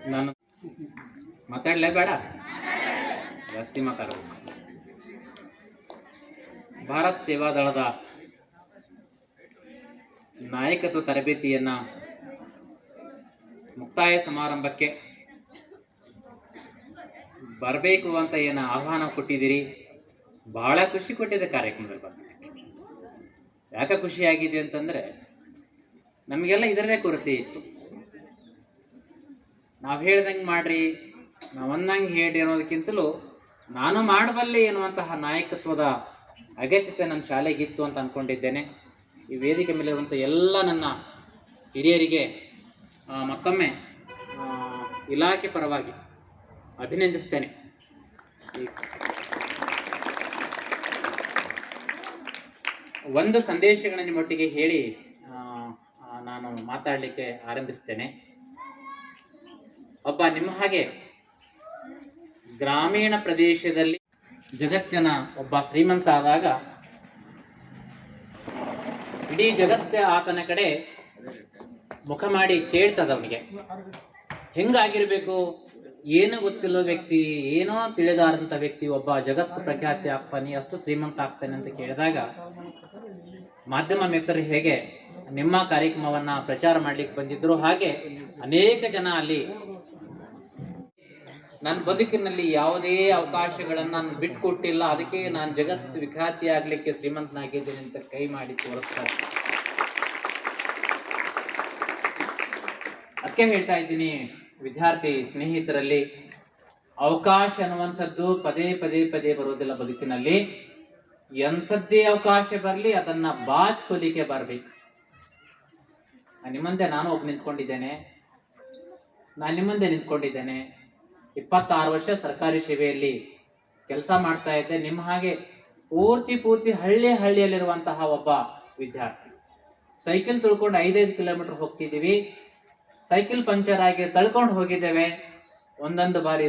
ನಾನು ಮಾತಾಡಲೇ ಬೇಡ, ಜಾಸ್ತಿ ಮಾತಾಡಬೇಕು. ಭಾರತ್ ಸೇವಾದಳದ ನಾಯಕತ್ವ ತರಬೇತಿಯನ್ನ ಮುಕ್ತಾಯ ಸಮಾರಂಭಕ್ಕೆ ಬರಬೇಕು ಅಂತ ಏನು ಆಹ್ವಾನ ಕೊಟ್ಟಿದ್ದೀರಿ. ಬಹಳ ಖುಷಿ ಕೊಟ್ಟಿದೆ ಕಾರ್ಯಕ್ರಮದಲ್ಲಿ ಬಂದಿದ್ದಕ್ಕೆ. ಯಾಕೆ ಖುಷಿಯಾಗಿದೆ ಅಂತಂದ್ರೆ, ನಮಗೆಲ್ಲ ಇದರದೇ ಕೊರತೆ ಇತ್ತು. ನಾವು ಹೇಳ್ದಂಗೆ ಮಾಡ್ರಿ, ನಾವು ಅಂದಂಗೆ ಹೇಳ್ರಿ ಅನ್ನೋದಕ್ಕಿಂತಲೂ ನಾನು ಮಾಡಬಲ್ಲೆ ಎನ್ನುವಂತಹ ನಾಯಕತ್ವದ ಅಗತ್ಯತೆ ನಮ್ಮ ಶಾಲೆಗಿತ್ತು ಅಂತ ಅಂದ್ಕೊಂಡಿದ್ದೇನೆ. ಈ ವೇದಿಕೆ ಮೇಲಿರುವಂಥ ಎಲ್ಲ ನನ್ನ ಹಿರಿಯರಿಗೆ ಮತ್ತೊಮ್ಮೆ ಇಲಾಖೆ ಪರವಾಗಿ ಅಭಿನಂದಿಸ್ತೇನೆ. ಒಂದು ಸಂದೇಶಗಳನ್ನು ನಿಮ್ಮೊಟ್ಟಿಗೆ ಹೇಳಿ ನಾನು ಮಾತಾಡಲಿಕ್ಕೆ ಆರಂಭಿಸ್ತೇನೆ. ಒಬ್ಬ ನಿಮ್ಮ ಹಾಗೆ ಗ್ರಾಮೀಣ ಪ್ರದೇಶದಲ್ಲಿ ಜಗತ್ತಿನ ಒಬ್ಬ ಶ್ರೀಮಂತ ಆದಾಗ ಇಡೀ ಜಗತ್ತೇ ಆತನ ಕಡೆ ಮುಖ ಮಾಡಿ ಕೇಳ್ತದ. ಅವನಿಗೆ ಹೆಂಗಾಗಿರ್ಬೇಕು, ಏನು ಗೊತ್ತಿಲ್ಲ ವ್ಯಕ್ತಿ, ಏನೋ ತಿಳಿದಾರಂಥ ವ್ಯಕ್ತಿ ಒಬ್ಬ ಜಗತ್ತು ಪ್ರಖ್ಯಾತಿ ಆಗ್ತಾನೆ, ಅಷ್ಟು ಶ್ರೀಮಂತ ಆಗ್ತಾನೆ ಅಂತ ಕೇಳಿದಾಗ ಮಾಧ್ಯಮ ಮಿತ್ರರು ಹೇಗೆ ನಿಮ್ಮ ಕಾರ್ಯಕ್ರಮವನ್ನ ಪ್ರಚಾರ ಮಾಡ್ಲಿಕ್ಕೆ ಬಂದಿದ್ರು, ಹಾಗೆ ಅನೇಕ ಜನ ಅಲ್ಲಿ ನನ್ನ ಬದುಕಿನಲ್ಲಿ ಯಾವುದೇ ಅವಕಾಶಗಳನ್ನ ನಾನು ಬಿಟ್ಟುಕೊಟ್ಟಿಲ್ಲ, ಅದಕ್ಕೆ ನಾನು ಜಗತ್ತು ವಿಖ್ಯಾತಿ ಆಗ್ಲಿಕ್ಕೆ ಶ್ರೀಮಂತನಾಗಿದ್ದೇನೆ ಅಂತ ಕೈ ಮಾಡಿ ತೋರಿಸ್ತಾರೆ. ಅದಕ್ಕೆ ಹೇಳ್ತಾ ಇದ್ದೀನಿ ವಿದ್ಯಾರ್ಥಿ ಸ್ನೇಹಿತರಲ್ಲಿ, ಅವಕಾಶ ಅನ್ನುವಂಥದ್ದು ಪದೇ ಪದೇ ಪದೇ ಬರೋದಿಲ್ಲ ಬದುಕಿನಲ್ಲಿ. ಎಂಥದ್ದೇ ಅವಕಾಶ ಬರಲಿ ಅದನ್ನ ಬಾಚ್ಕೊಲಿಕ್ಕೆ ಬರಬೇಕು. ನಿಮ್ಮಂದೆ ನಾನು ಒಬ್ಬ ನಿಂತ್ಕೊಂಡಿದ್ದೇನೆ. 26 ವರ್ಷ ಸರ್ಕಾರಿ ಸೇವೆಯಲ್ಲಿ ಕೆಲಸ ಮಾಡ್ತಾ ಇದ್ದೆ. ನಿಮ್ಮ ಹಾಗೆ ಪೂರ್ತಿ ಹಳ್ಳಿಯಲ್ಲಿರುವಂತಹ ಒಬ್ಬ ವಿದ್ಯಾರ್ಥಿ. ಸೈಕಲ್ ತುಳ್ಕೊಂಡು 5 ಕಿಲೋಮೀಟರ್ ಹೋಗ್ತಿದ್ದೀವಿ. ಸೈಕಲ್ ಪಂಚರ್ ಆಗಿ ತಳ್ಕೊಂಡು ಹೋಗಿದ್ದೇವೆ. ಒಂದೊಂದು ಬಾರಿ